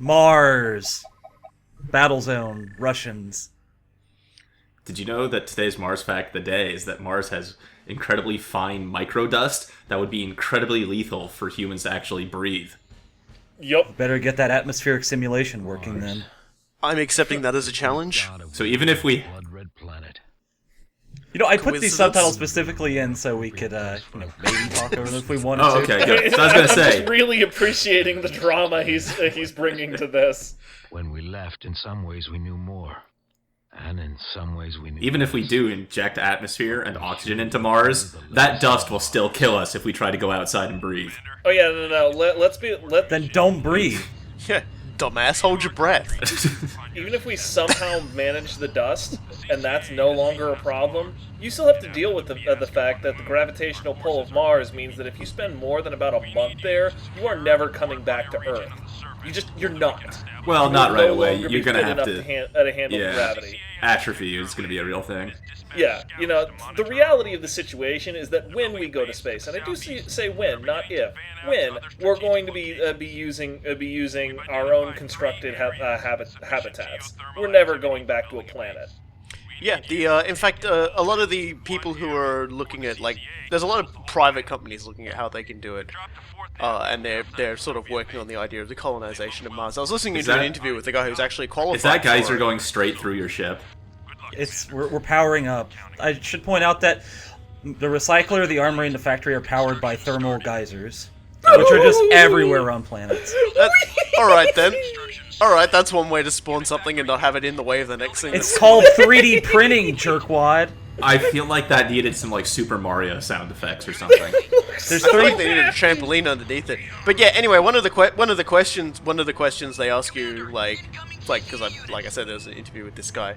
Mars. Battlezone. Russians. Did you know that today's Mars fact of the day is that Mars has incredibly fine microdust that would be incredibly lethal for humans to actually breathe? Yup. Better get that atmospheric simulation working then. I'm accepting that as a challenge. So even if we... You know, I put these subtitles specifically in so we could, maybe talk over them if we wanted to. Oh, okay, good. So I was gonna I'm say... just really appreciating the drama he's bringing to this. When we left, in some ways we knew more. And in some ways we knew... Even if we do inject atmosphere and oxygen into Mars, that dust will still kill us if we try to go outside and breathe. Oh yeah, no. Let's be. Then don't breathe. Yeah, dumbass, hold your breath. Even if we somehow manage the dust, and that's no longer a problem, you still have to deal with the fact that the gravitational pull of Mars means that if you spend more than about a month there, you are never coming back to Earth. You're not. Well, You not will right no away. longer You're be gonna fit have enough to handle gravity. Atrophy is gonna be a real thing. Yeah, the reality of the situation is that when we go to space, and I do say when, not if, when we're going to be using our own constructed habitats. We're never going back to a planet. Yeah, in fact, a lot of the people who are looking at, there's a lot of private companies looking at how they can do it, and they're sort of working on the idea of the colonization of Mars. I was listening to an interview with the guy who's actually qualified. Is that geyser going straight through your ship? We're powering up. I should point out that the recycler, the armory, and the factory are powered by thermal geysers, which are just everywhere on planets. Alright then. Alright, that's one way to spawn something and not have it in the way of the next thing. It's called 3D printing, jerkwad. I feel like that needed some Super Mario sound effects or something. There's I feel like three. they needed a trampoline underneath it. But yeah, anyway, one of the questions they ask you, because like I said, there was an interview with this guy,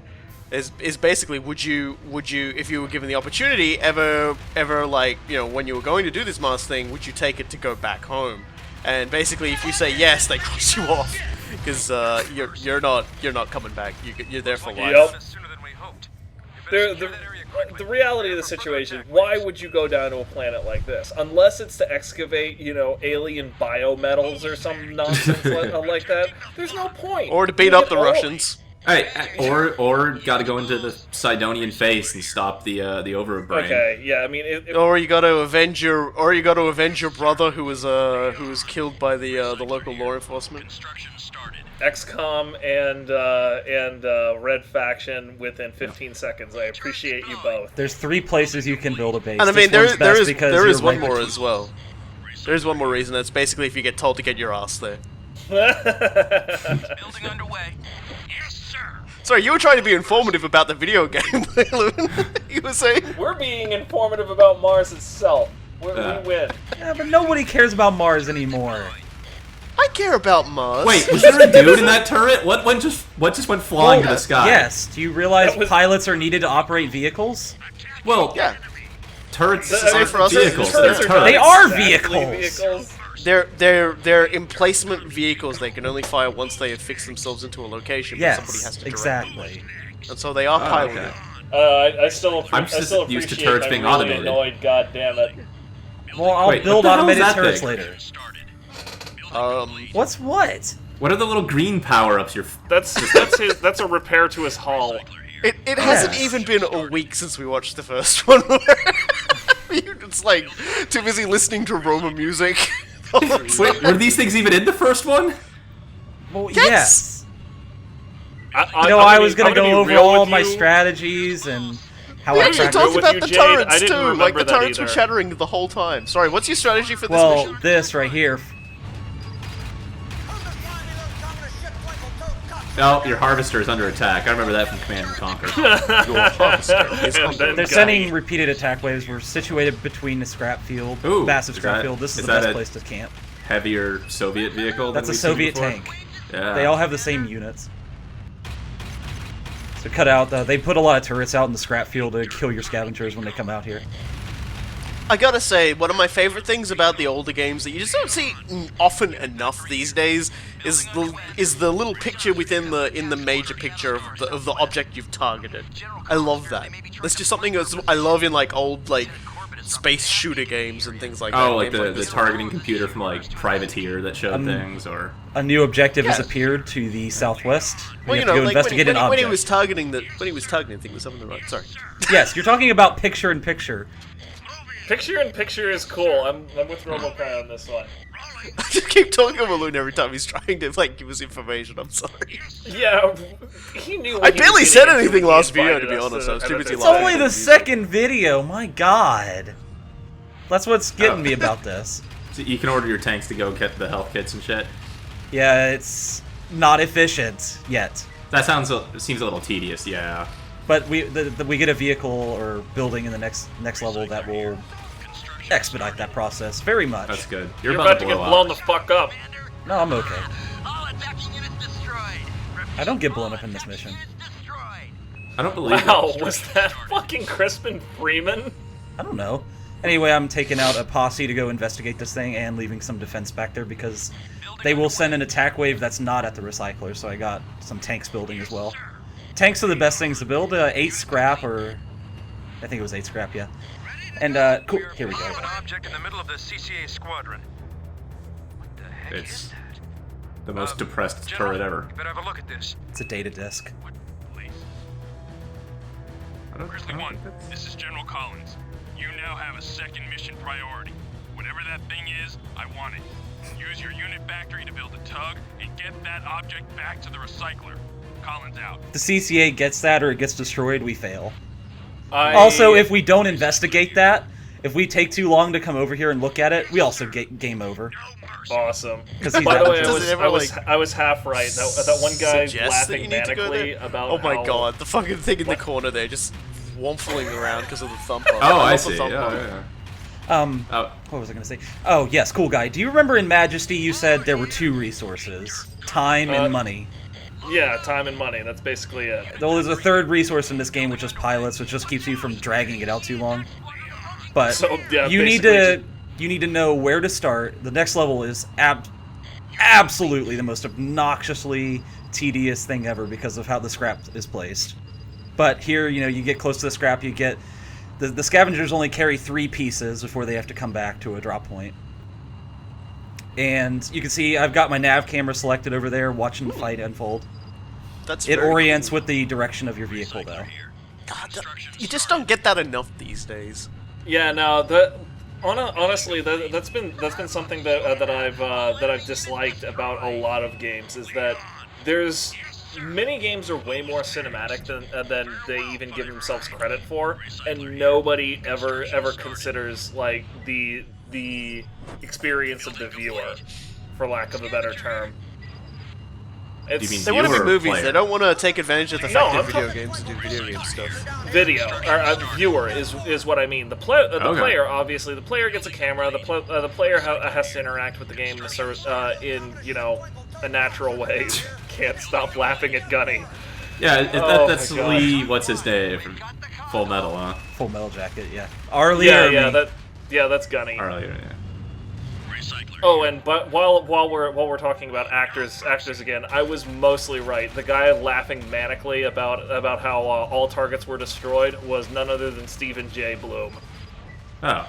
is basically would you if you were given the opportunity ever when you were going to do this Mars thing, would you take it to go back home? And basically, if you say yes, they cross you off because you're not coming back. You're there for life. Yep. The reality of the situation, why would you go down to a planet like this? Unless it's to excavate, alien biometals or some nonsense like that, there's no point. Or to beat up the Russians. Hey, or got to go into the Sidonian face and stop the overbrain. Okay, yeah, I mean, or you got to avenge your brother who was killed by the local law enforcement. XCOM and Red Faction within 15 seconds. I appreciate you both. There's 3 places you can build a base. And I mean, there is one more between. as well. There's one more reason. That's basically if you get told to get your ass there. Building underway. Yes, sir. Sorry, you were trying to be informative about the video game, Lewin. You were saying? We're being informative about Mars itself. We win. Yeah, but nobody cares about Mars anymore. I care about Mars. Wait, was there a dude in that turret? What just went flying to the sky? Yes. Do you realize pilots are needed to operate vehicles? Well, Yeah. turrets Say for aren't us, vehicles. turrets They're are They turrets. are vehicles. They're emplacement vehicles. They can only fire once they have fixed themselves into a location. But somebody has Yes, to direct exactly. them. And so they are piloted. Okay. I still I'm just appreciate used to turrets my being really automated. annoyed, goddammit. Well, I'll Wait, build what the hell is automated that turrets thing? later. What's What? What are the little green power-ups you're... That's a repair to his hull. It hasn't even been a week since we watched the first one. It's like too busy listening to Roma music. Wait, were these things even in the first one? Well, Yes! I was gonna go over all my strategies and how We I actually track. talked with about you, the Jade. I turrets didn't too. remember The that turrets were either. chattering the whole time. Sorry, what's your strategy for this Well, mission? this right here. No, your harvester is under attack. I remember that from Command and Conquer. Your harvester is And under then- They're sending repeated attack waves. We're situated between the scrap field, Ooh, massive is scrap that- field. This is is the that best a- place to camp. Heavier Soviet vehicle. That's than a we've seen Soviet before? tank. Yeah. They all have the same units. So cut out. They put a lot of turrets out in the scrap field to kill your scavengers when they come out here. I gotta say, one of my favorite things about the older games that you just don't see often enough these days is the little picture within the major picture of the object you've targeted. I love that. That's just something I love in old space shooter games and things like that. Oh, like games the this. targeting computer from like Privateer that showed things, or A new objective has Yeah. appeared to the southwest. Well, We you have to know, go like investigate an when object. he was targeting the thing was something right. Sorry. Yes, you're talking about picture-in-picture. Picture-in-picture is cool. I'm with RoboCry on this one. I just keep talking to Balloon every time he's trying to like give us information. I'm sorry. Yeah, he knew. I what he barely was said getting into anything when he last video, invited to be us honest. I was too busy edit It's it. laughing. only the second video, my god. That's what's getting me about this. so you can order your tanks to go get the health kits and shit. Yeah, it's not efficient yet. That seems a little tedious, yeah. But we get a vehicle or building in the next level that will expedite that process very much. That's good. You're about about to get blow blown up. the fuck up. No, I'm okay. All attacking units destroyed. I don't get blown up in this mission. Destroyed. I don't believe Wow, it. was that fucking Crispin Freeman? I don't know. Anyway, I'm taking out a posse to go investigate this thing and leaving some defense back there because they will send an attack wave that's not at the recycler, so I got some tanks building as well. Tanks are the best things to build. 8 scrap, or I think it was 8 scrap, yeah. And cool. Here we go. An object in the middle of the CCA squadron. What the heck It's is that? the most depressed General, turret ever. you better have a look at this. It's a data disk. I don't Grizzly think 1, that's- this is General Collins. You now have a second mission priority. Whatever that thing is, I want it. Use your unit factory to build a tug and get that object back to the recycler. Collins out. If the CCA gets that or it gets destroyed, we fail. I... Also, if we don't investigate that, if we take too long to come over here and look at it, we also get game over. Awesome. 'Cause he's By that the way, much- Does it ever, I was half right. That one guy suggest that laughing you need to go manically there? about Oh my how- god, the fucking thing in the corner there, just waffling around because of the thump up. Oh, I love the see. thump Yeah, up. yeah. Oh, What was I gonna say? Oh, yes, cool guy. Do you remember in Majesty you said there were 2 resources? Time and money. Yeah, time and money. That's basically it. Though there's a 3rd resource in this game, which is pilots, which just keeps you from dragging it out too long. But So, yeah, you need to know where to start. The next level is absolutely the most obnoxiously tedious thing ever because of how the scrap is placed. But here, you get close to the scrap, you get the scavengers only carry 3 pieces before they have to come back to a drop point. And you can see I've got my nav camera selected over there, watching the fight unfold. That's It very orients cool. with the direction of your vehicle, though. God, you just don't get that enough these days. Yeah, no, honestly, that's been something that I've disliked about a lot of games is that there's many games are way more cinematic than they even give themselves credit for, and nobody ever considers like the experience of the viewer, for lack of a better term. You mean They want to be viewer or movies. player? They don't want to take advantage of the No, fact that I'm video talking- games do video game stuff. Video or viewer is what I mean. The Okay. player, obviously, the player gets a camera. The player has to interact with the game in a natural way. Can't stop laughing at Gunny. yeah. Oh That's my God. Lee. What's his name? From Full Metal, huh? Full Metal Jacket, yeah. Arlie Yeah, or me? that's Gunny. Earlier, yeah. Oh, and but while we're talking about actors again, I was mostly right. The guy laughing manically about how all targets were destroyed was none other than Stephen J. Bloom. Oh.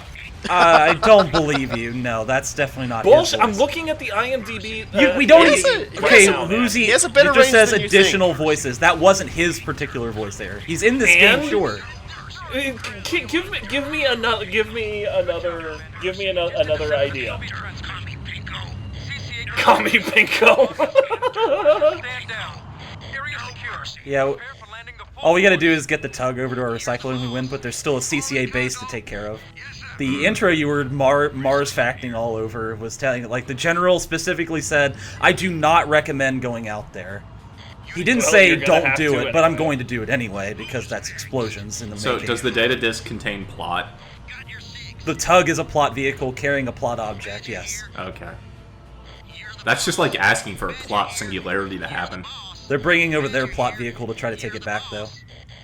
I don't believe you. No, that's definitely not Bullshit! his I'm voice. looking at the IMDb. We don't. He has Even, a- okay, he has a- who's he? he has a better It just range says than you additional voices. That wasn't his particular voice there. He's in this And? game, sure. Give me another idea. Call me Pinko. Stand down. Area secure. Yeah. Prepare for landing the All we gotta do is get the tug over to our recycler and we win, but there's still a CCA base to take care of. The intro you were Mars facting all over was telling, like, the general specifically said, I do not recommend going out there. He didn't Well, say you're gonna don't have do to it, but I'm anyway. going to do it anyway because that's explosions in the So making. does the data disk contain plot? The tug is a plot vehicle carrying a plot object, yes. Okay. That's just like asking for a plot singularity to happen. They're bringing over their plot vehicle to try to take it back, though.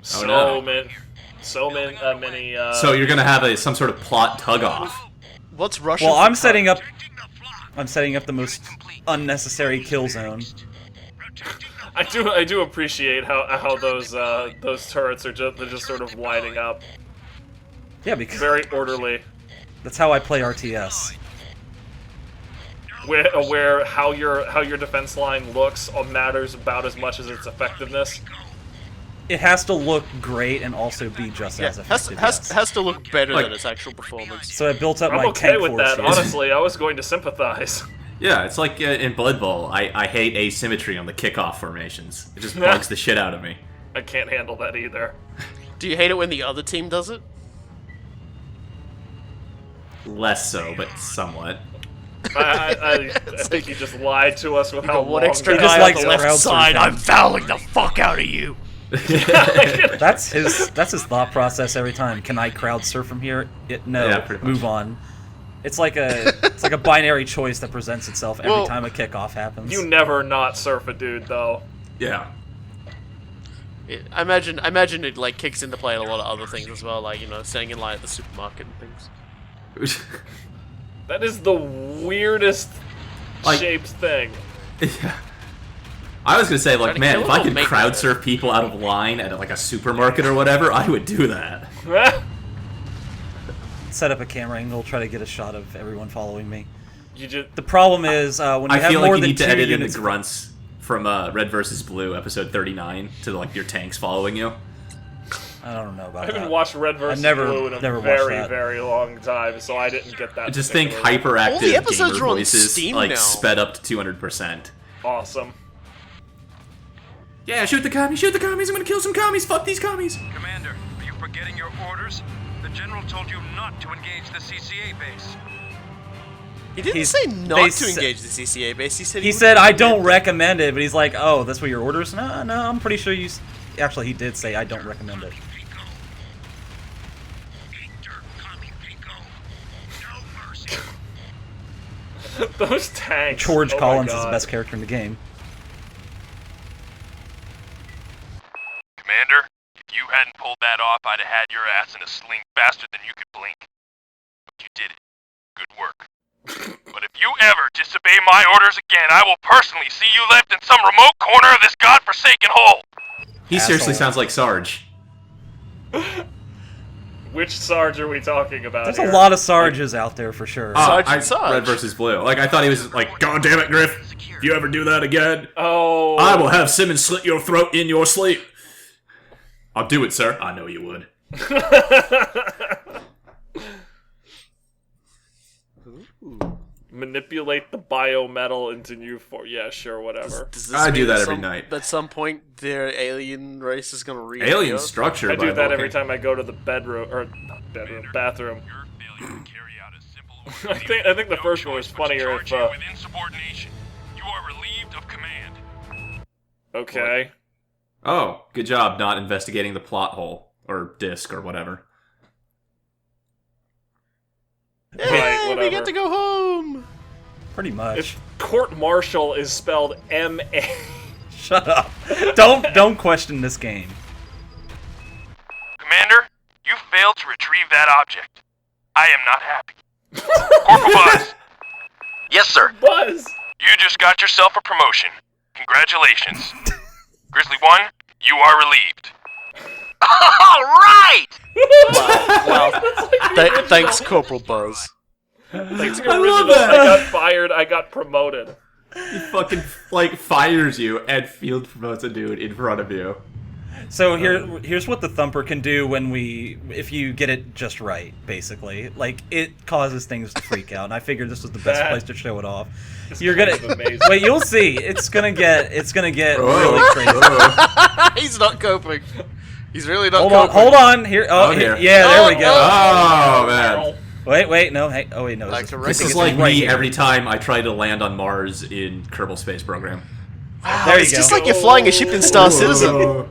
So no. many. So you're gonna have some sort of plot tug off. What's Russian? Well, for I'm tug? setting up the most unnecessary kill zone. I do appreciate how those turrets are just sort of lighting up. Yeah, because Very orderly. that's how I play RTS. Where how your defense line looks matters about as much as its effectiveness. It has to look great and also be just Yeah, as effective. yes. has to look better Like- than its actual performance. So it built up I'm my okay tank with that. forces. Honestly, I was going to sympathize. Yeah, it's like in Blood Bowl. I hate asymmetry on the kickoff formations. It just bugs the shit out of me. I can't handle that either. Do you hate it when the other team does it? Less so, but somewhat. I think you just lied to us with how One long extra the- just guy on likes the left crowd side. surfing. I'm fouling the fuck out of you. That's his thought process every time. Can I crowd surf from here? No. Yeah, pretty much. Move on. It's like a binary choice that presents itself every Well, time a kickoff happens. You never not surf a dude though. Yeah. I imagine it like kicks into play in a lot of other things as well, like staying in line at the supermarket and things. That is the weirdest Like- shaped thing. Yeah. I was gonna say, like, Trying to man, kill if I them, could make crowd it. surf people out of line at like a supermarket or whatever, I would do that. Set up a camera angle, try to get a shot of everyone following me. You just The problem is when you I have feel more like you than need to 2 edit in the units. grunts from Red vs. Blue, episode 39, to like your tanks following you. I don't know about I haven't that. watched Red vs. never- Blue in a never watched very, that. very long time, so I didn't get that. Just think particularly. hyperactive All the episodes gamer are on voices, Steam like now. sped up to 200%. Awesome. Yeah, shoot the commies, I'm gonna kill some commies, fuck these commies! Commander, are you forgetting your orders? The General told you not to engage the CCA base. He didn't He's- say they not to sa- engage the CCA base. He said He would said, I don't recommend recommend it, but he's like, oh, that's what your orders? No, I'm pretty sure you... Actually, he did say, I don't recommend it. Those tanks. George oh my Collins is the God. best character in the game. Commander, if you hadn't pulled that off, I'd have had your ass in a sling faster than you could blink. But you did it. Good work. But if you ever disobey my orders again, I will personally see you left in some remote corner of this godforsaken hole. He seriously Asshole. sounds like Sarge. Which Sarge are we talking about? There's here? a lot of Sarges out there for sure. Sergeant Sarge. Red vs. Blue. Like, I thought he was like, God damn it, Griff, if you ever do that again, Oh. I will have Simmons slit your throat in your sleep. I'll do it, sir. I know you would. Manipulate the biometal into new form. Yeah, sure, whatever. Does this I do mean that at every some- night. At some point, their alien race is gonna re Alien structure. I do by that every Vulcan. time I go to the bedroom or not bedroom, bathroom. Your failure to carry out a simple order I think the no first one was choice but to funnier charge if. you with insubordination. You are relieved of command. Okay. Oh, good job not investigating the plot hole or disc or whatever. Yay, Right, we whatever. get to go home. Pretty much. If court martial is spelled M-A. Shut up. Don't question this game. Commander, you failed to retrieve that object. I am not happy. Corporal Buzz, Yes, sir. Buzz! you just got yourself a promotion. Congratulations. Grizzly 1, you are relieved. All right! Wow. Thanks, Corporal Buzz. Thanks to I love original, that. I got fired, I got promoted. He fucking, like, fires you and field promotes a dude in front of you. So here's what the thumper can do if you get it just right, basically. Like, it causes things to freak out, and I figured this was the best That- place to show it off. This You're gonna game's amazing. wait, you'll see. It's gonna get really Oh. crazy. He's not coping. He's really not Hold on, coping. hold on. Here, here. yeah, there we go. Oh, man. Wait, no, hey, oh wait, no. Like a This It's is like right me here. every time I try to land on Mars in Kerbal Space Program. Wow, There you it's go. just like you're flying a ship in Star Citizen.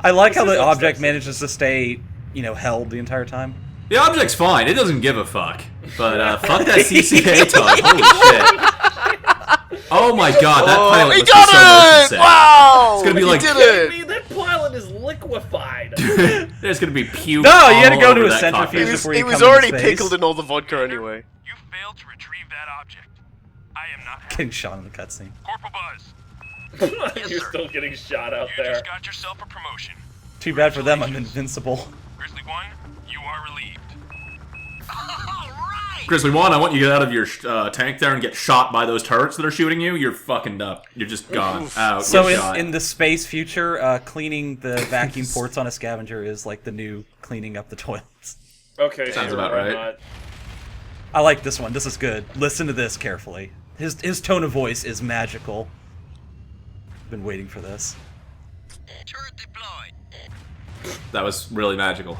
I like how This the is object upsetting. manages to stay, held the entire time. The object's fine. It doesn't give a fuck. But fuck that CCA tug. Holy shit. Oh my god, that pilot he was got so motion it! sick. Wow! It's gonna be he like- did I it! mean, that pilot is liquefied. There's gonna be puke. No, you had to all go to over a that centrifuge cockpit. before He you was come into already space. pickled in all the vodka anyway. You failed to retrieve that object. I am not happy. Getting shot in the cutscene. Corporal Buzz, You're still getting shot out you there. just got yourself a promotion. Too bad for them. I'm invincible. Grizzly 1, You are relieved. Grizzly 1, I want you to get out of your tank there and get shot by those turrets that are shooting you. You're fucking up. You're just gone. Out. So Get shot. in the space future, cleaning the vacuum ports on a scavenger is like the new cleaning up the toilets. Okay, Sounds sure, about why right. not? I like this one. This is good. Listen to this carefully. His tone of voice is magical. Been waiting for this. Turret deployed. That was really magical.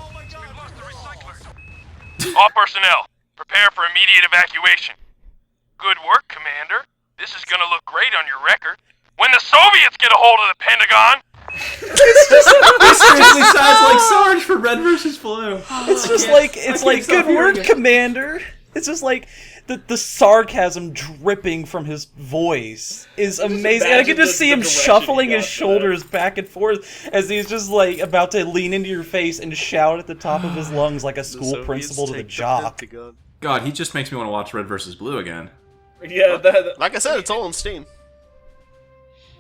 All personnel, prepare for immediate evacuation. Good work, Commander. This is gonna look great on your record. When the Soviets get a hold of the Pentagon... This seriously sounds like Sarge for Red vs. Blue. It's just like good work, Commander. It's just like the sarcasm dripping from his voice is amazing. And I can just see him shuffling his shoulders back and forth as he's just like about to lean into your face and shout at the top of his lungs like a school principal to the jock. God, he just makes me want to watch Red vs. Blue again. Yeah, Like I said, it's all on Steam.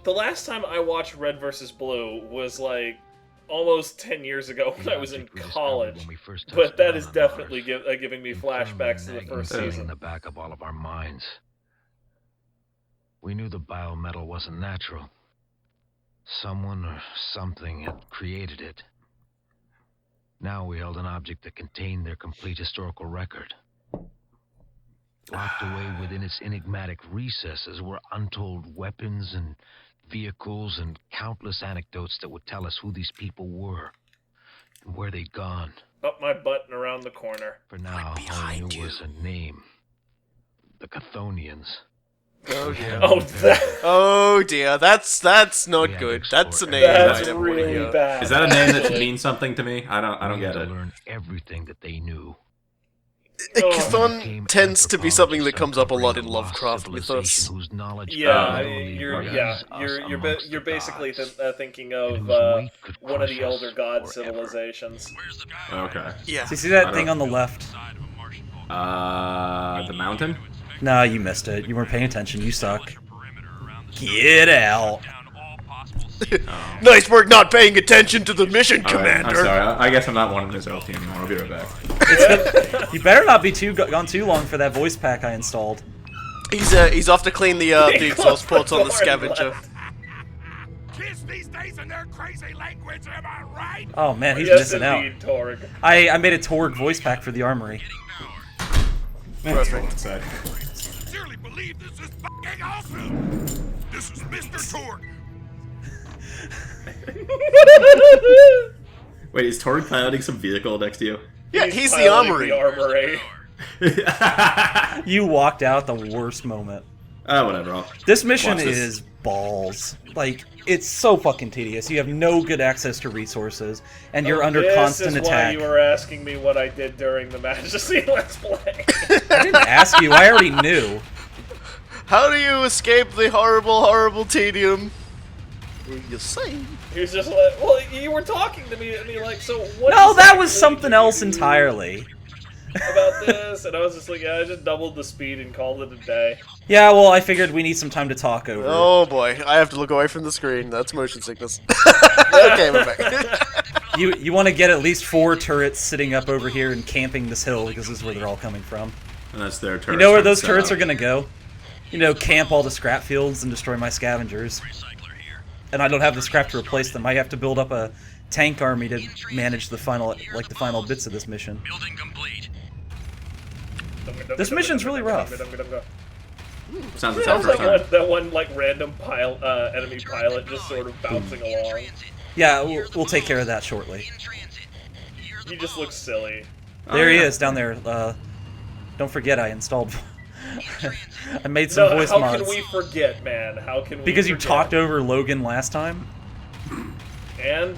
the last time I watched Red vs. Blue was like almost 10 years ago when I was in college. But that is definitely giving me flashbacks to the first in season. the back of all of our minds. We knew the biometal wasn't natural. Someone or something had created it. Now we held an object that contained their complete historical record. Locked away within its enigmatic recesses were untold weapons and vehicles and countless anecdotes that would tell us who these people were and where they'd gone. Up my butt and around the corner. For now, all we knew was a name. The Cthonians. Oh dear. Oh, That's not good. That's a name. that's I don't really wanna hear. bad. Is that a name that should actually. mean something to me? I don't We had get to it. learn everything that they knew. Chthon tends to be something that comes up a lot in Lovecraft mythos. Whose knowledge Yeah, only you're raised us amongst you're the basically gods, thinking and of whose weight could one of crush the elder us god forever. civilizations. Okay. Yeah. So you see that thing on the left? The mountain? Nah, you missed it. You weren't paying attention. You suck. Get out. Nice work not paying attention to the mission, All right, I'm Commander. sorry. I guess I'm not one of this LT anymore. I'll be right back. You better not be gone too long for that voice pack I installed. He's off to clean the exhaust ports on the scavenger. Kids these days and their crazy language, am I right? Oh man, he's Yes, missing out. indeed, Torg. I made a Torg voice pack for the armory. Perfect. Sincerely believe this is fucking awesome. This is Mr. Torg. Wait, is Torg piloting some vehicle next to you? Yeah, he's the piloting armory. the armory. You walked out the worst moment. Whatever. This mission Watch this. is balls. Like, it's so fucking tedious. You have no good access to resources, and you're under constant This is attack. why you were asking me what I did during the Majesty Let's Play. I didn't ask you. I already knew. How do you escape the horrible, horrible tedium? You say? He was just like, well, you were talking to me, like, so what No, that was exactly something did you else do entirely. about this, and I was just like, yeah, I just doubled the speed and called it a day. Yeah, well, I figured we need some time to talk over. Oh boy, I have to look away from the screen. That's motion sickness. Okay, we're back. You want to get at least 4 turrets sitting up over here and camping this hill, because this is where they're all coming from. And that's their turret. You know where those turrets are going to go? You know, camp all the scrap fields and destroy my scavengers. And I don't have the scrap to replace them. I have to build up a tank army to manage the final bits of this mission. Building complete. This mission's really rough. Sounds like Sounds first like time. that one like random enemy pilot just sort of bouncing along. Yeah, we'll take care of that shortly. He just looks silly. There he yeah. is, down there. Don't forget I installed... I made some voice how mods. can we forget, man? How can we Because you forget? talked over Logan last time? And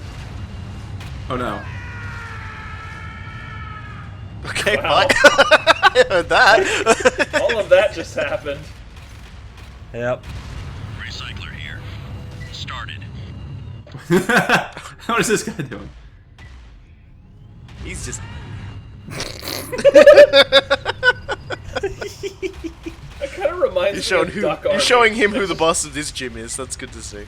Oh no. Okay, Wow. bye. I heard that. all of that just happened. Yep. Recycler here. Started. What is this guy doing? He's just. It kind of reminds me of Duck Army. You're showing him who the boss of this gym is. That's good to see.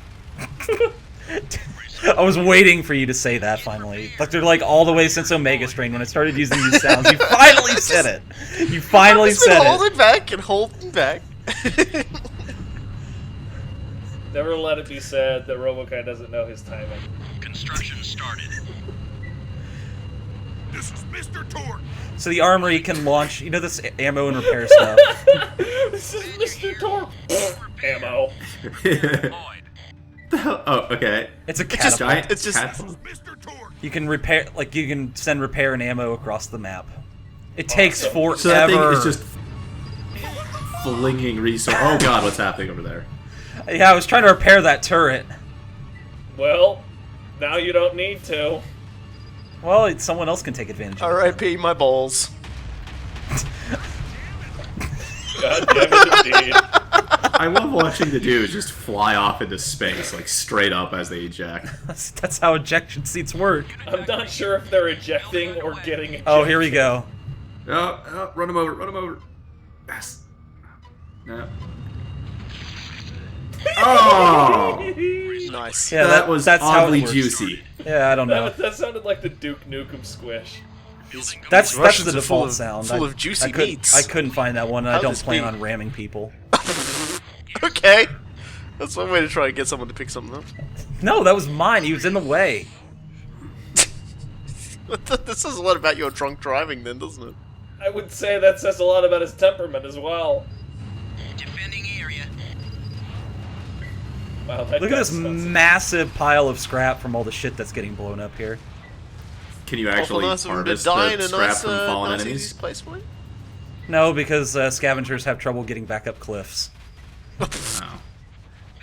I was waiting for you to say that finally. Like they're like all the way since Omega Strain when I started using these sounds. You finally said it. You finally said it. Holding back and holding back. Never let it be said that Robokai doesn't know his timing. Construction started. This is Mr. Torque. So the armory can launch, you know, this ammo and repair stuff. This is Mr. Torque. Ammo. Oh, okay. It's a It's just, catapult. it's just Mr. Torque. You can repair, like you can send repair and ammo across the map. It takes Awesome. forever. So that thing is just flinging resource. Oh god, what's happening over there? Yeah, I was trying to repair that turret. Well, now you don't need to. Well, someone else can take advantage of it. R.I.P. my balls. God damn it, indeed. I love watching the dudes just fly off into space, like straight up as they eject. That's how ejection seats work. I'm not sure if they're ejecting or getting ejected. Oh, here we go. Oh, run him over, run him over. Yes. No. Oh! Nice. Yeah, that was that's how it oddly works. juicy. Yeah, I don't know. That sounded like the Duke Nukem squish. That's Russians the are full default of- sound. full of juicy I couldn't- meats. I couldn't find that one, and I How don't this plan be? on ramming people. Okay. That's one way to try and get someone to pick something up. No, that was mine. He was in the way. This says a lot about your drunk driving then, doesn't it? I would say that says a lot about his temperament as well. Defending area. Wow, that Look at does this sound- massive pile of scrap from all the shit that's getting blown up here. Can you Awful actually nice of them to harvest die in the a scrap nice, from fallen nice enemies? easy place for you? No, because scavengers have trouble getting back up cliffs. No.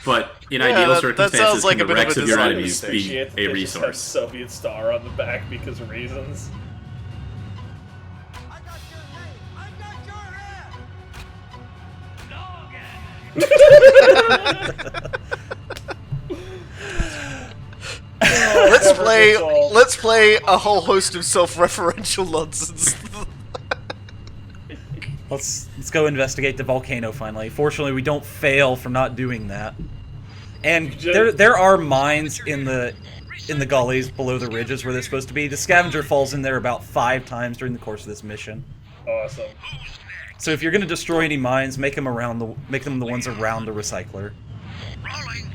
But in Yeah, ideal that circumstances, sounds like can a the bit of wrecks a of your design enemies mistake. be Appreciate that a they just have resource? Soviet Star on the back because of reasons. Let's play a whole host of self-referential nonsense. Let's go investigate the volcano finally. Fortunately, we don't fail for not doing that. And there are mines in the gullies below the ridges where they're supposed to be. The scavenger falls in there about 5 times during the course of this mission. Awesome. So if you're going to destroy any mines, make them the ones around the recycler. Rolling.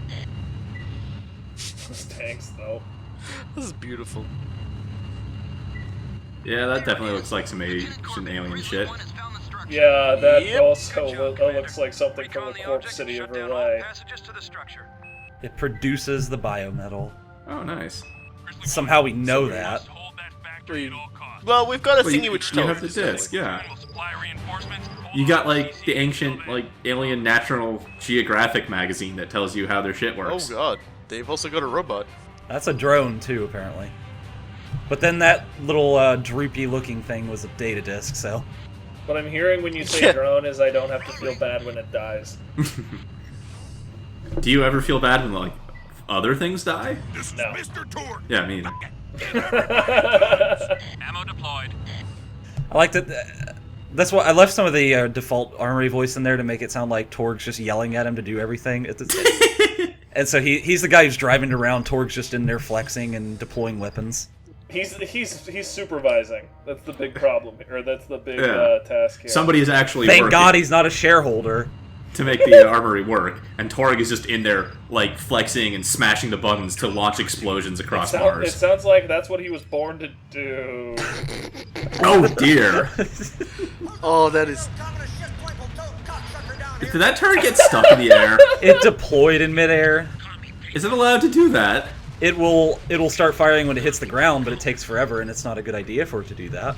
Those tanks, though. This is beautiful. Yeah, that definitely looks like some alien shit. Yeah, that Yep. also looks like something from the Corpse City of Relay. Passages to the structure. It produces the biometal. Oh, nice. Somehow we know that. Hold that factory at all costs. Well, we've got a Well, thingy which you tells have the us this, disc, yeah. We'll supply reinforcements. You got like the ancient alien National Geographic magazine that tells you how their shit Oh works. god, they've also got a robot. That's a drone too, apparently. But then that little droopy-looking thing was a data disk, so... What I'm hearing when you say Yeah. drone is I don't have to feel bad when it dies. Do you ever feel bad when like other things die? This is No. Mr. Torque. Yeah, me neither. Ammo deployed. I like that. That's why I left some of the default armory voice in there to make it sound like Torg's just yelling at him to do everything. And so he's the guy who's driving around. Torg's just in there flexing and deploying weapons. He's supervising. That's the big problem, or that's the big Yeah. task here. Somebody is actually Thank working God he's not a shareholder. to make the armory work, and Torg is just in there like flexing and smashing the buttons to launch explosions across It Mars. sounds like that's what he was born to do. Oh dear! Oh, that is. Did that turret get stuck in the air? It deployed in midair. Is it allowed to do that? It'll start firing when it hits the ground, but it takes forever, and it's not a good idea for it to do that.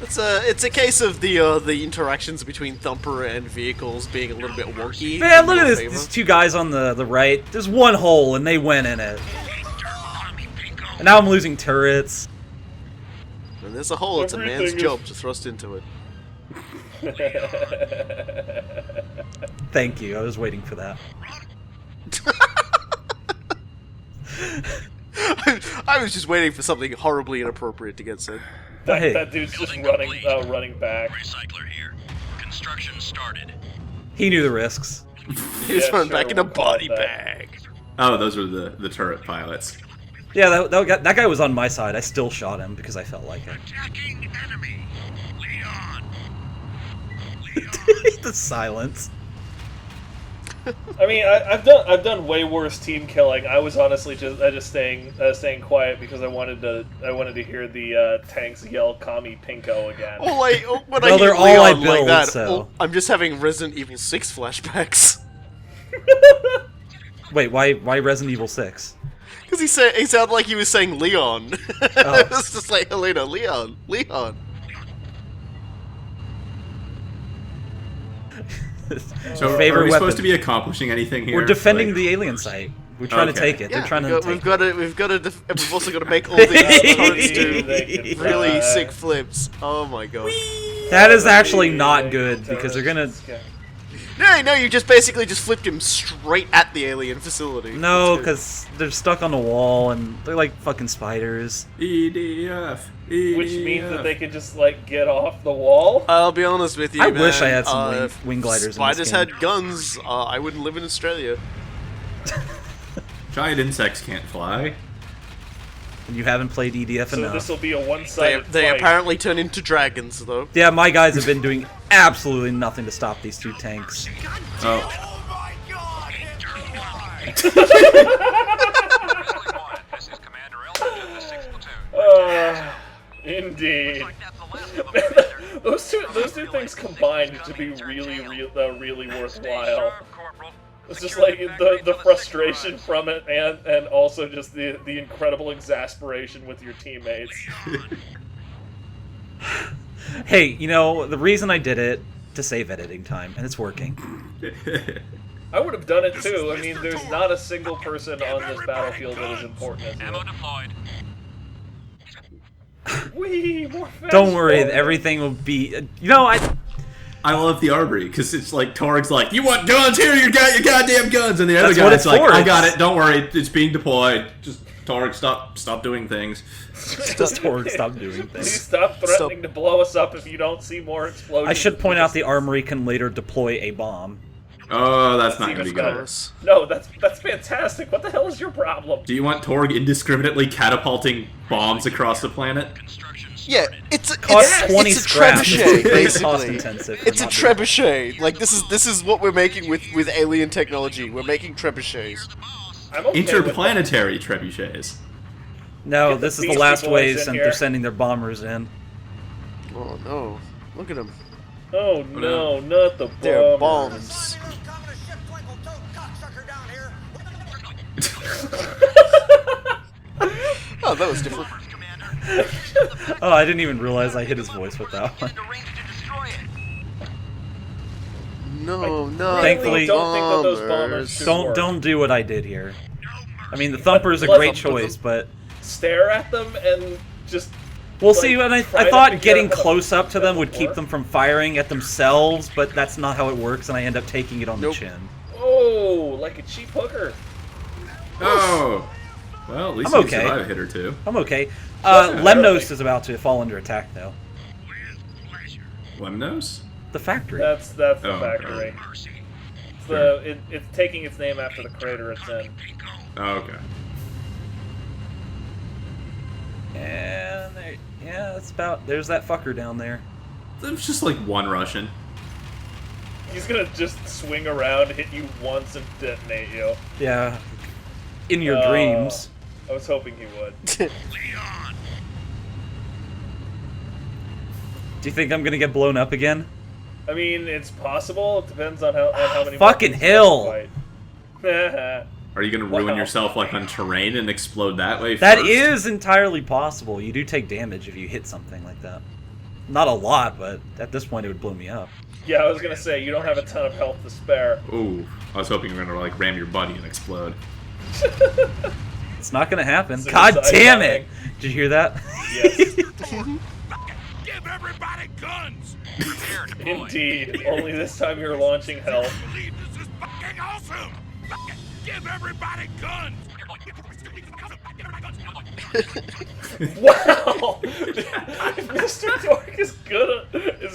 It's a case of the interactions between Thumper and vehicles being a little bit wonky. Man, in look at your this. favor. These 2 guys on the right. There's one hole, and they went in it. And now I'm losing turrets. When there's a hole, it's a man's Everything is- job to thrust into it. Thank you. I was waiting for that. I was just waiting for something horribly inappropriate to get said. Hey. That dude's just running back. Recycler here. Construction started. He knew the risks. He just Yeah, went sure, back in a we'll call body it that. bag. Oh, those were the turret pilots. Yeah, that guy was on my side. I still shot him because I felt like it. Attacking enemy. Leon. The silence. I mean, I've done way worse team killing. I was honestly just staying quiet because I wanted to hear the tanks yell "Kami Pinko" again. Oh, like when Well, I they're hear all I Leon like build, that, so- I'm just having Resident Evil 6 flashbacks. Wait, why Resident Evil 6? Because he sounded like he was saying Leon. Oh. It was just like Helena, Leon. So, Favorite are we weapon. supposed to be accomplishing anything here? We're defending Like- the alien site. We're trying to Okay. take it. Yeah, They're trying to we've take got it. to, we've also got to make all these turrets do They can really fly. sick flips. Oh my god. That is actually not good because they're gonna. No, you just basically just flipped him straight at the alien facility. No, That's because they're stuck on the wall and they're like fucking spiders. EDF. Which means that they can just like get off the wall. I'll be honest with you, I man. wish I had some if wing gliders in this Spiders game. had guns. I wouldn't live in Australia. Giant insects can't fly. And you haven't played EDF So enough. this will be a They, one-sided they fight. apparently turn into dragons, though. Yeah, my guys have been doing absolutely nothing to stop these two tanks. Oh, Oh my god! This is Commander Eldridge of the 6th Platoon. Indeed. Like that's the last of them, Commander. those two things combined to be really worthwhile. Corporal. It's just like the frustration from it, and also just the incredible exasperation with your teammates. Hey, you know, the reason I did it to save editing time, and it's working. I would have done it too. I mean, there's not a single person on this battlefield that is important as Ammo you. deployed. Whee! More fast Don't worry, forward. everything will be. You know, I love the armory because it's like Torg's like, "You want guns? Here, you got your goddamn guns," and the other That's what guy's it's like, for, "I got it's- it. Don't worry, it's being deployed." Just Torg, stop doing things. just Torg, stop doing Please things. stop threatening to blow us up if you don't see more explosions. I should point out the armory can later deploy a bomb. Oh, that's not Even gonna be better. good. No, that's fantastic. What the hell is your problem? Do you want Torg indiscriminately catapulting bombs across the planet? Construction Yeah, started. it's a Costs 20 it's a scrap. trebuchet, It's very basically. cost intensive. for It's a not doing it. trebuchet. Like this is what we're making with alien technology. We're making trebuchets. I'm okay with Interplanetary trebuchets. No, Get the this is the Beastie last Boys wave in since here. they're sending their bombers in. Oh no! Look at them. that. Oh no, not the They're bombers. bombs. Oh, that was different. Oh, I didn't even realize I hit his voice with that one. Arranged to destroy it. No, no. Thankfully- don't think that those bombers should work. Don't do what I did here. I mean, the Thumper is a Let great them- choice, but Stare at them and just. we'll like, see. And I try to thought figure getting out how to close up to make them that would keep work. them from firing at themselves, but that's not how it works, and I end up taking it on Nope. the chin. Oh, like a cheap hooker. Oh, well, at least I'm you okay. survive a hit or two. I'm okay. Doesn't matter, Lemnos like- is about to fall under attack, though. Lemnos? The factory. That's the Oh, factory. okay. It's taking its name after the crater it's in. Oh, okay. And yeah, that's about. There's that fucker down there. There's just like one Russian. He's gonna just swing around, hit you once, and detonate you. Yeah. In your Oh. dreams. I was hoping he would. Do you think I'm gonna get blown up again? I mean, it's possible. It depends on how many. Fucking weapons you hell. fight. Are you gonna ruin Wow. yourself like on terrain and explode that way That first? is entirely possible. You do take damage if you hit something like that. Not a lot, but at this point it would blow me up. Yeah, I was gonna say you don't have a ton of health to spare. Ooh, I was hoping you were gonna like ram your buddy and explode. It's not gonna happen. Suicide God damn bombing. it! Did you hear that? Yes, Give everybody guns! Prepare to deploy. indeed. Only this time you're launching health. Believe this is fucking awesome! Fucking give everybody guns! Wow! If Mr. Dork is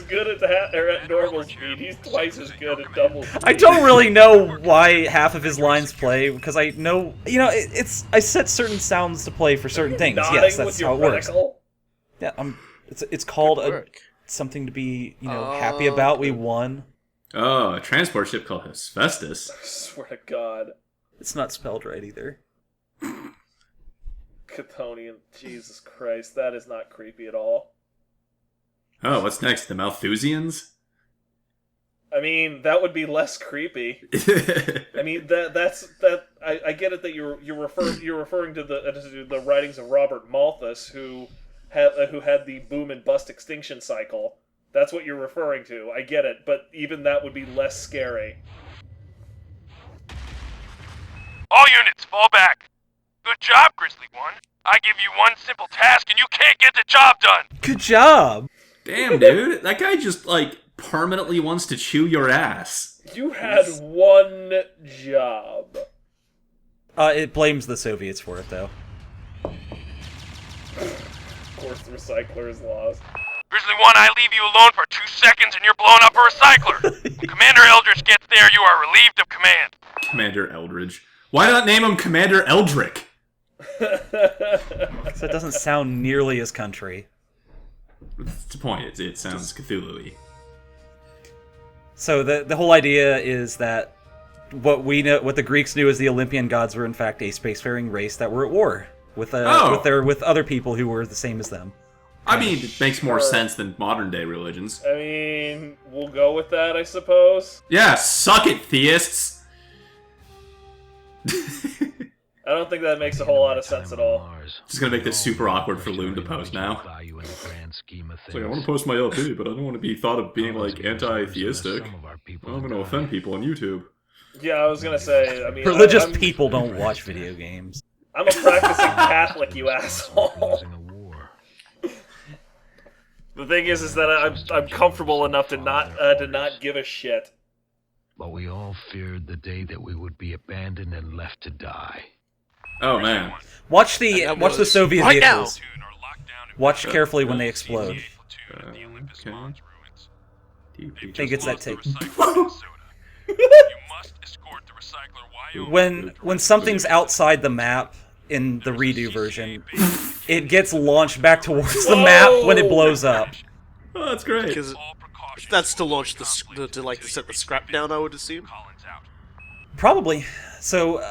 good at normal speed, he's twice as good at double speed. I don't really know why half of his lines play, because I know, I set certain sounds to play for certain things. Nodding Yes, with that's your how it works. reticle? Yeah, it's called work. something to be, happy about. We won. Oh, a transport ship called Hephaestus. I swear to God. It's not spelled right either. Chthonian. Jesus Christ, that is not creepy at all. Oh, what's next? The Malthusians? I mean, that would be less creepy. I mean, I get it that you're referring to the writings of Robert Malthus, who had the boom and bust extinction cycle. That's what you're referring to. I get it, but even that would be less scary. All units, fall back. Good job, Grizzly One. I give you one simple task and you can't get the job done. Good job! Damn, dude. That guy just, permanently wants to chew your ass. You had one job. It blames the Soviets for it, though. Of course, the recycler's lost. Grizzly One, I leave you alone for 2 seconds and you're blowing up a recycler. When Commander Eldridge gets there, you are relieved of command. Commander Eldridge. Why not name him Commander Eldrick? So it doesn't sound nearly as country. That's the point. It sounds Cthulhu-y. So the whole idea is that what the Greeks knew as the Olympian gods were in fact a spacefaring race that were at war with other people who were the same as them. I mean, it makes more sense than modern-day religions. I mean, we'll go with that, I suppose. Yeah, suck it, theists! I don't think that makes a whole lot of sense at all. Just gonna make this super awkward for Loon to post now. It's like, I want to post my LP, but I don't want to be thought of being, anti-theistic. I'm gonna offend people on YouTube. Yeah, I was gonna say, I mean... Religious people don't watch video games. I'm a practicing Catholic, you asshole. The thing is that I'm comfortable enough to not give a shit. But we all feared the day that we would be abandoned and left to die. Oh, man. Watch the Soviet right vehicles. Watch carefully when they explode. Okay. I think it's that take. You must escort the recycler while When something's outside the map in the redo version, it gets launched back towards the map when it blows up. Oh, that's great. Because that's to launch to set the scrap down, I would assume. Probably. So,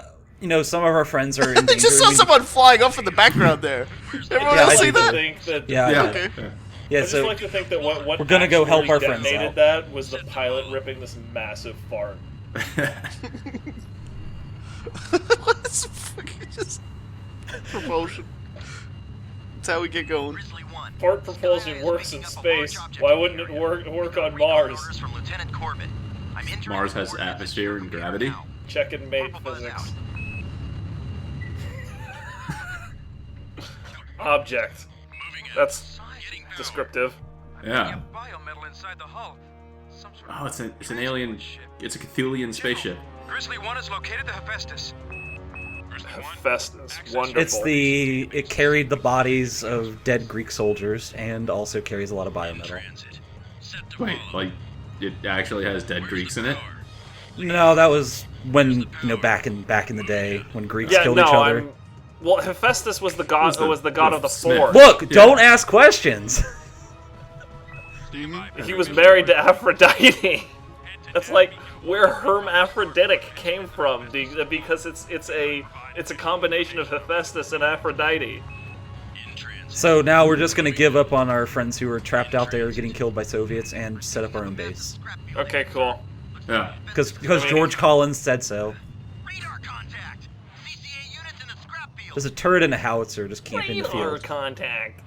some of our friends are in I just saw someone flying off in the background there. Everyone else see that? Yeah. Okay. Yeah, I just so like to think that what we're gonna go help our friends detonated out. that was the pilot ripping this massive fart. What's fucking just propulsion? That's how we get going. Fart propulsion works in space. Why wouldn't it work on Mars? Mars has atmosphere and gravity. Checking mate physics. Object. That's descriptive. Yeah. Biometal inside the hull. Oh, it's an alien. It's a Cthulian spaceship. Grizzly One has located the Hephaestus. Hephaestus. Wonderful. It carried the bodies of dead Greek soldiers and also carries a lot of biometal. Wait, it actually has dead Greeks in it? No, that was when back in the day when Greeks killed each other. Well, Hephaestus was the god. Was the god of the Smith. force. Look, don't ask questions. He was married to Aphrodite. That's like where hermaphroditic came from, because it's a combination of Hephaestus and Aphrodite. So now we're just gonna give up on our friends who are trapped out there getting killed by Soviets and set up our own base. Okay, cool. Yeah. Because George Collins said so. Radar contact. CCA units in the scrap field. There's a turret and a howitzer just camping in the Radar field. contact.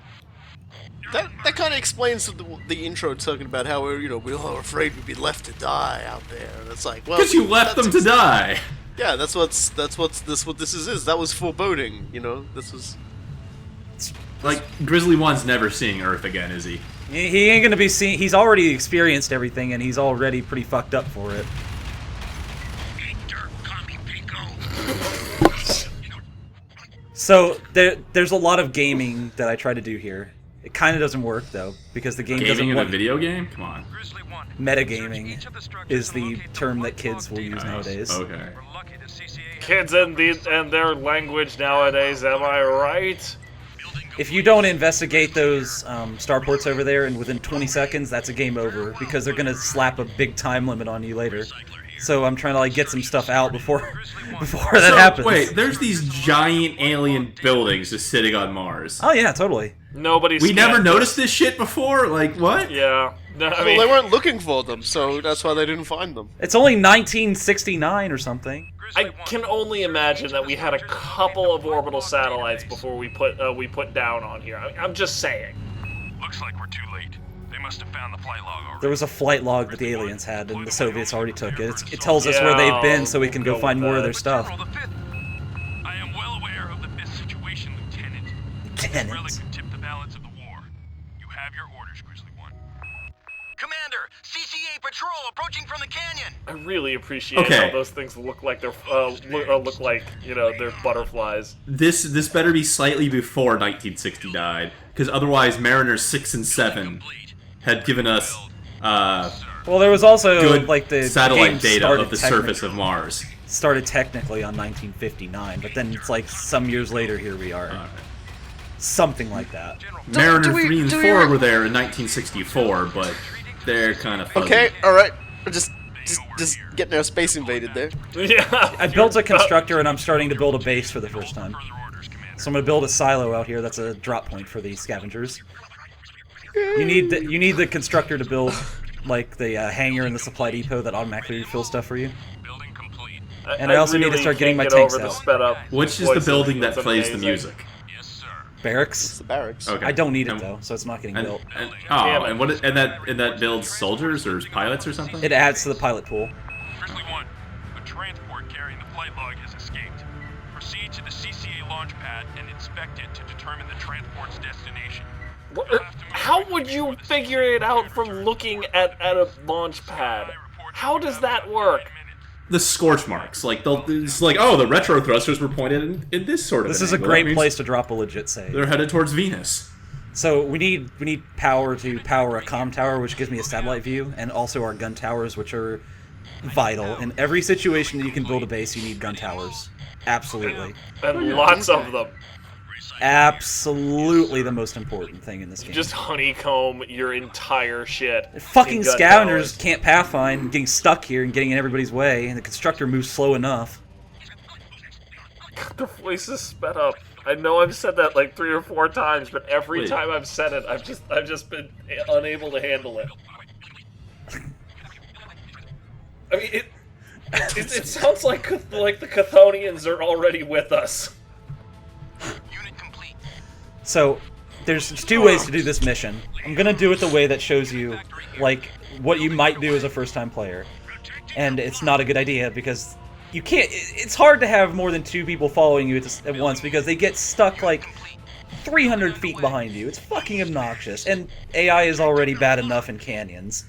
That kind of explains the intro talking about how we're all afraid we'd be left to die out there. And it's like, well, Because you left them to die! Yeah, that's what this is. That was foreboding, This was. Grizzly One's never seeing Earth again, is he? He ain't gonna be seen. He's already experienced everything, and he's already pretty fucked up for it. So there's a lot of gaming that I try to do here. It kind of doesn't work though because the game doesn't Gaming in a want video game? Come on. metagaming is the term that kids will use nowadays. Okay. Kids and their language nowadays, am I right? If you don't investigate those starports over there, and within 20 seconds, that's a game over because they're gonna slap a big time limit on you later. So I'm trying to like get some stuff out before that happens. Wait, there's these giant alien buildings just sitting on Mars. Oh yeah, totally. We never noticed this shit before. Like what? Yeah. No, I Well, mean, they weren't looking for them, so that's why they didn't find them. It's only 1969 or something. I can only imagine that we had a couple of orbital satellites before we put down on here. I'm just saying. Looks like we're too late. They must have found the flight log already. There was a flight log that the aliens had, and the Soviets already took it. It tells us where they've been, so we can go find more of their stuff. General, the 5th. I am well aware of the 5th situation, Lieutenant. Lieutenant. Relic could tip the balance of the war. You have your orders, Grizzly One. Commander, CCA patrol approaching from the canyon. I really appreciate how those things look like they're look like they're butterflies. This better be slightly before 1969, because otherwise Mariners 6 and 7 had given us well, there was also good like the satellite game data of the surface of Mars. Started technically on 1959, but then it's like some years later here we are. Something like that. Mariner 3 and 4 were there in 1964, but they're kind of fuzzy. Okay, alright. Just getting our space invaded there. Yeah. I built a constructor and I'm starting to build a base for the first time. So I'm going to build a silo out here that's a drop point for the scavengers. You need the constructor to build like the hangar and the supply depot that automatically refills stuff for you. Building complete. And I also need to start getting my tanks out. Which is the building that plays the music? Yes, sir. Barracks? The barracks. Okay. I don't need it though, so it's not getting built. And that builds soldiers or pilots or something? It adds to the pilot pool. Grizzly One, a transport carrying the flight log has escaped. Proceed to the CCA launch pad and inspect it to determine the transport's destination. How would you figure it out from looking at a launch pad? How does that work? The scorch marks, like it's like, oh, the retro thrusters were pointed in this sort of. This is a great place to drop a legit save. They're headed towards Venus. So we need power to power a comm tower, which gives me a satellite view, and also our gun towers, which are vital. In every situation that you can build a base, you need gun towers. Absolutely. And lots of them. Absolutely the most important thing in this game. Just honeycomb your entire shit. Fucking scavengers can't pathfind, getting stuck here and getting in everybody's way, and the constructor moves slow enough. The voice is sped up. I know I've said that like 3 or 4 times, but every time I've said it, I've just been unable to handle it. I mean, it sounds like the Cthonians are already with us. So, there's 2 ways to do this mission. I'm gonna do it the way that shows you, like, what you might do as a first-time player. And it's not a good idea, because you can't... It's hard to have more than 2 people following you at once, because they get stuck, like, 300 feet behind you. It's fucking obnoxious. And AI is already bad enough in canyons.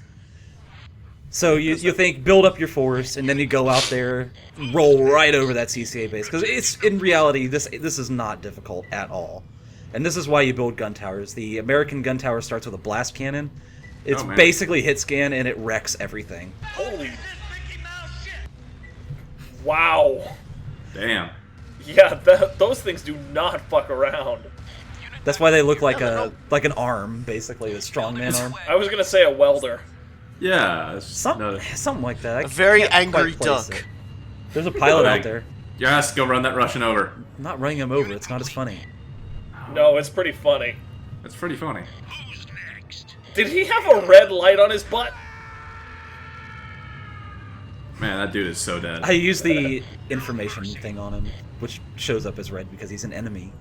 So you think, build up your force, and then you go out there, roll right over that CCA base. Because it's, in reality, this is not difficult at all. And this is why you build gun towers. The American gun tower starts with a blast cannon. It's basically hit scan, and it wrecks everything. Holy... Wow. Damn. Yeah, those things do not fuck around. That's why they look like an arm, basically, a strongman arm. I was gonna say a welder. Yeah. Something like that. A very angry duck. It. There's a pilot out there. Yes, go run that Russian over. I'm not running him over. It's not as funny. No, it's pretty funny. That's pretty funny. Did he have a red light on his butt? Man, that dude is so dead. I use the information thing on him, which shows up as red because he's an enemy.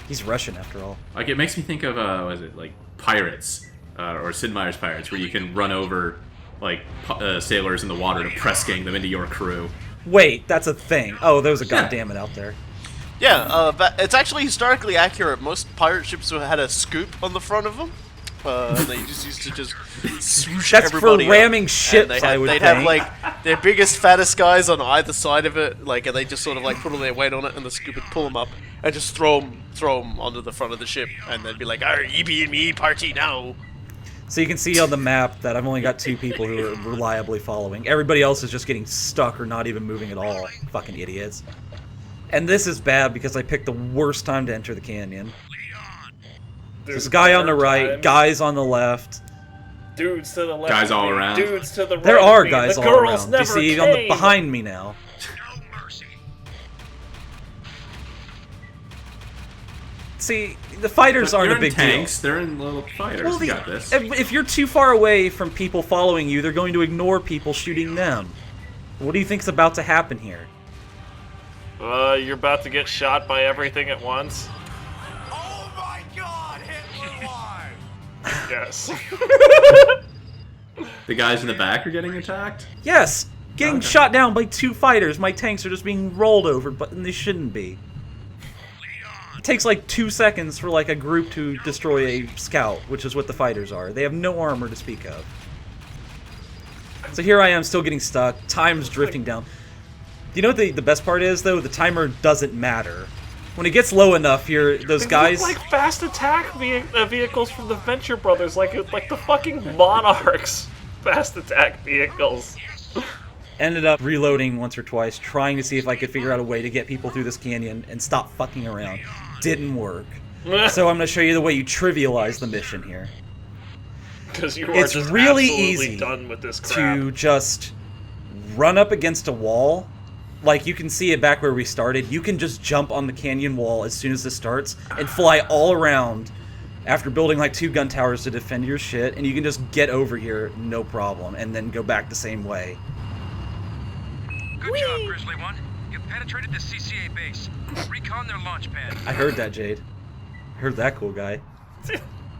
He's Russian, after all. Like, it makes me think of, what is it, like, Pirates, or Sid Meier's Pirates, where you can run over, like, sailors in the water to press gang them into your crew. Wait, that's a thing. Oh, there was a goddammit out there. Yeah, it's actually historically accurate. Most pirate ships had a scoop on the front of them. And they just used to just swoosh That's for everybody ramming up. ships, And I would they'd think. have like their biggest, fattest guys on either side of it, like, and they just sort of like put all their weight on it, and the scoop would pull them up and just throw them onto the front of the ship, and they'd be like, "Arr, ye and me party now." So you can see on the map that I've only got 2 people who are reliably following. Everybody else is just getting stuck or not even moving at all. Fucking idiots. And this is bad because I picked the worst time to enter the canyon. There's a guy on the right, guys on the left. Dudes to the left. Guys of all me, around. Dudes to the right. There are of me. guys the all girls around. Do you Never see came. on the behind me now? No mercy. See, the fighters aren't You're a big in tanks. They're in little fighters. deal. You got this. If you're too far away from people following you, they're going to ignore people shooting them. What do you think's about to happen here? You're about to get shot by everything at once. Oh my god, hit me hard! Yes. The guys in the back are getting attacked? Yes! Getting Okay. shot down by 2 fighters. My tanks are just being rolled over, but they shouldn't be. It takes like 2 seconds for like a group to destroy a scout, which is what the fighters are. They have no armor to speak of. So here I am still getting stuck. Time's drifting down. You know what the best part is, though? The timer doesn't matter. When it gets low enough, those guys... They look like fast attack vehicles from the Venture Brothers, like the fucking Monarchs fast attack vehicles. Ended up reloading once or twice, trying to see if I could figure out a way to get people through this canyon and stop fucking around. Didn't work. So I'm going to show you the way you trivialize the mission here. Because you are It's just really absolutely easy done with this crap. to just run up against a wall. Like, you can see it back where we started. You can just jump on the canyon wall as soon as this starts and fly all around after building like 2 gun towers to defend your shit, and you can just get over here, no problem, and then go back the same way. Good job, Grizzly One. You've penetrated the CCA base. Recon their launch pad. I heard that, Jade. I heard that, cool guy.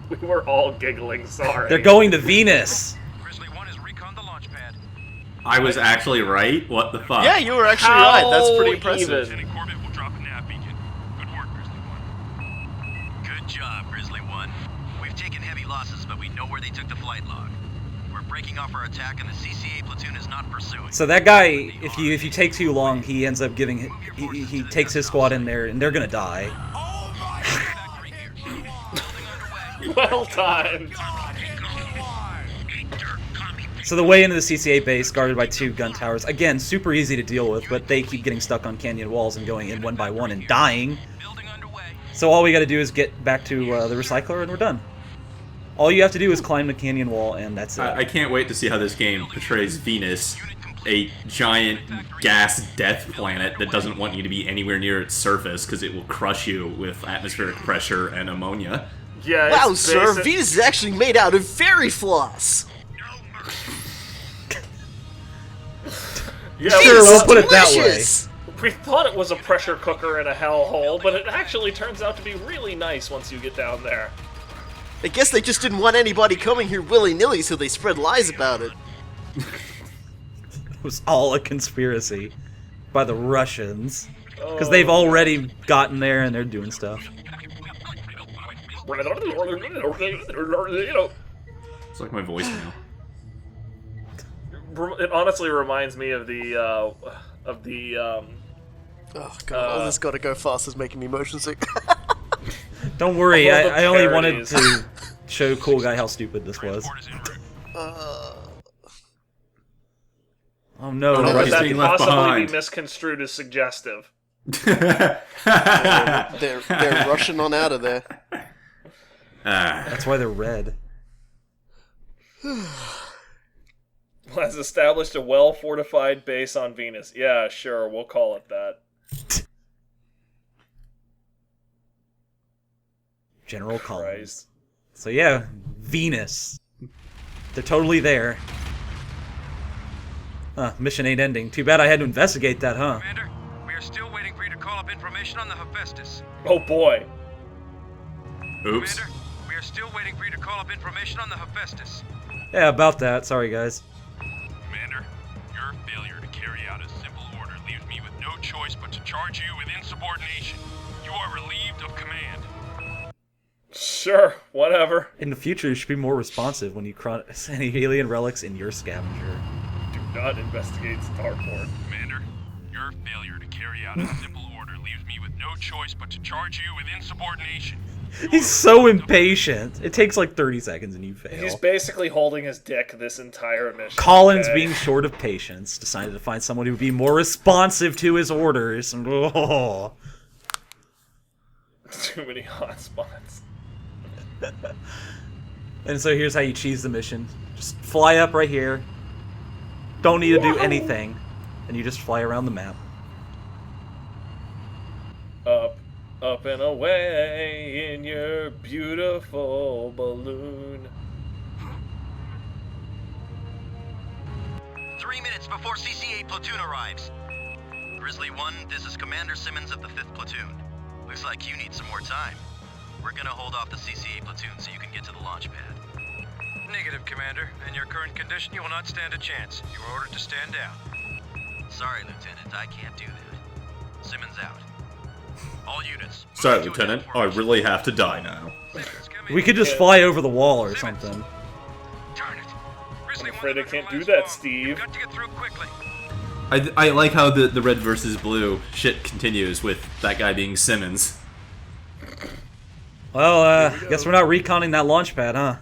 We were all giggling, sorry. They're going to Venus! Grizzly One has reconned the launch pad. I was actually right? What the fuck? Yeah, you were actually How right. That's pretty impressive. even? Lieutenant Corbett will drop a nav beacon. Good work, Grizzly One. Good job, Grizzly One. We've taken heavy losses, but we know where they took the flight log. We're breaking off our attack, and the CCA platoon is not pursuing. So that guy, if you take too long, he ends up giving... He takes his squad in there, and they're gonna die. Oh my god, hit me hard! Well timed. So the way into the CCA base, guarded by 2 gun towers, again, super easy to deal with, but they keep getting stuck on canyon walls and going in one by one and dying. Building underway. So all we gotta do is get back to the recycler and we're done. All you have to do is climb the canyon wall and that's it. I can't wait to see how this game portrays Venus, a giant gas death planet that doesn't want you to be anywhere near its surface because it will crush you with atmospheric pressure and ammonia. Yeah, Wow, it's sir, basic- Venus is actually made out of fairy floss. Yeah, Sure, Venus we'll is put it that way. delicious. we thought it was a pressure cooker in a hellhole, but it actually turns out to be really nice once you get down there. I guess they just didn't want anybody coming here willy-nilly, so they spread lies about it. It was all a conspiracy by the Russians. Because they've already gotten there and they're doing stuff. It's like my voice now. It honestly reminds me of the Oh god, all this gotta go fast is making me motion sick. Don't worry, All the I only wanted parodies. to show Cool Guy how stupid this was. Transport is en route. Oh no, Oh, the he's Let that Russians. being left possibly behind. be misconstrued as suggestive. they're rushing on out of there. That's why they're red. Has established a well-fortified base on Venus. Yeah, sure, we'll call it that. General Collins. Christ. So yeah, Venus. They're totally there. Mission ain't ending. Too bad I had to investigate that, huh? Commander, we are still waiting for you to call up information on the Hephaestus. Oh boy. Oops. Commander, we are still waiting for you to call up information on the Hephaestus. Yeah, about that. Sorry, guys. Commander, your failure to carry out a simple order leaves me with no choice but to charge you with insubordination. You are relieved of command. Sure, whatever. In the future, you should be more responsive when you cross any alien relics in your scavenger. Do not investigate Starport. Commander, your failure to carry out a simple order leaves me with no choice but to charge you with insubordination. He's so impatient. It takes like 30 seconds and you fail. He's basically holding his dick this entire mission. Collins, okay? being short of patience, decided to find someone who would be more responsive to his orders. Oh. Too many hotspots. And so here's how you cheese the mission. Just fly up right here. Don't need to do anything. And you just fly around the map. Up and away in your beautiful balloon. 3 minutes before CCA platoon arrives. Grizzly 1, this is Commander Simmons of the 5th Platoon. Looks like you need some more time. We're gonna hold off the CCA platoon so you can get to the launch pad. Negative, Commander. In your current condition, you will not stand a chance. You are ordered to stand down. Sorry, Lieutenant, I can't do that. Simmons out. All units. move Sorry, to Lieutenant. attack I formation. really have to die now. Simmons, come in. We could just fly over the wall or something. Darn it. Grizzly I'm afraid I One can't do last that, long. Steve. You've got to get through quickly. I like how the red versus blue shit continues with that guy being Simmons. Well, guess we're not reconning that launch pad, huh?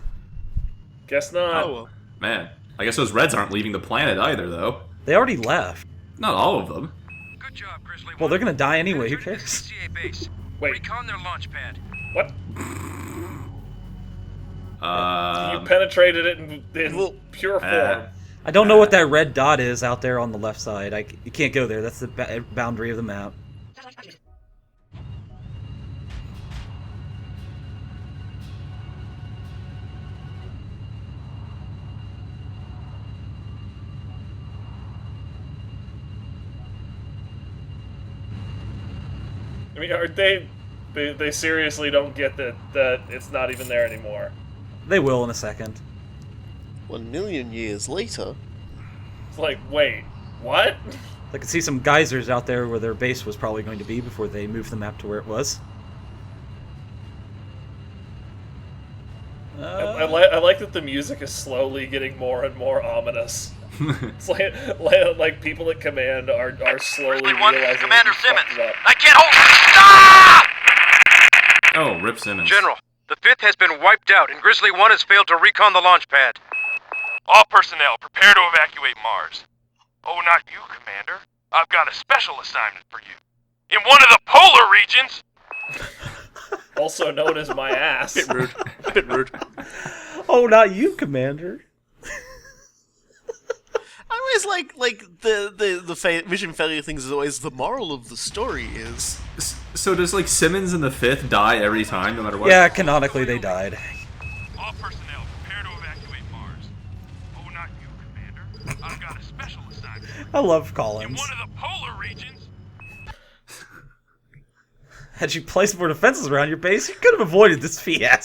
Guess not. Oh well. Man, I guess those reds aren't leaving the planet either, though. They already left. Not all of them. Good job, Grizzly Well, One. they're gonna die anyway, who Return to the cares? CCA base. Wait. Recon their launch pad. What? You penetrated it in Well, pure form. I don't know what that red dot is out there on the left side. You can't go there. That's the boundary of the map. I mean, are they seriously don't get that it's not even there anymore. They will in a second. 1 million years later. It's like, wait, what? I could see some geysers out there where their base was probably going to be before they moved the map to where it was. I like that the music is slowly getting more and more ominous. It's like people at command are slowly Grizzly 1, realizing Commander that they Simmons. fucked up. I can't hold. Stop! Oh, Rip Simmons. General, the 5th has been wiped out, and Grizzly 1 has failed to recon the launch pad. All personnel, prepare to evacuate Mars. Oh, not you, Commander. I've got a special assignment for you. In one of the polar regions. Also known as my ass. Bit rude. Bit rude. Oh, not you, Commander. I always like the mission failure things is always the moral of the story is. So does, like, Simmons and the 5th die every time, no matter what? Yeah, canonically they died. All personnel, prepare to evacuate Mars. Oh, not you, Commander. I've got a special assignment. I love In Collins. one of the polar regions. Had you placed more defenses around your base, you could have avoided this fiasco.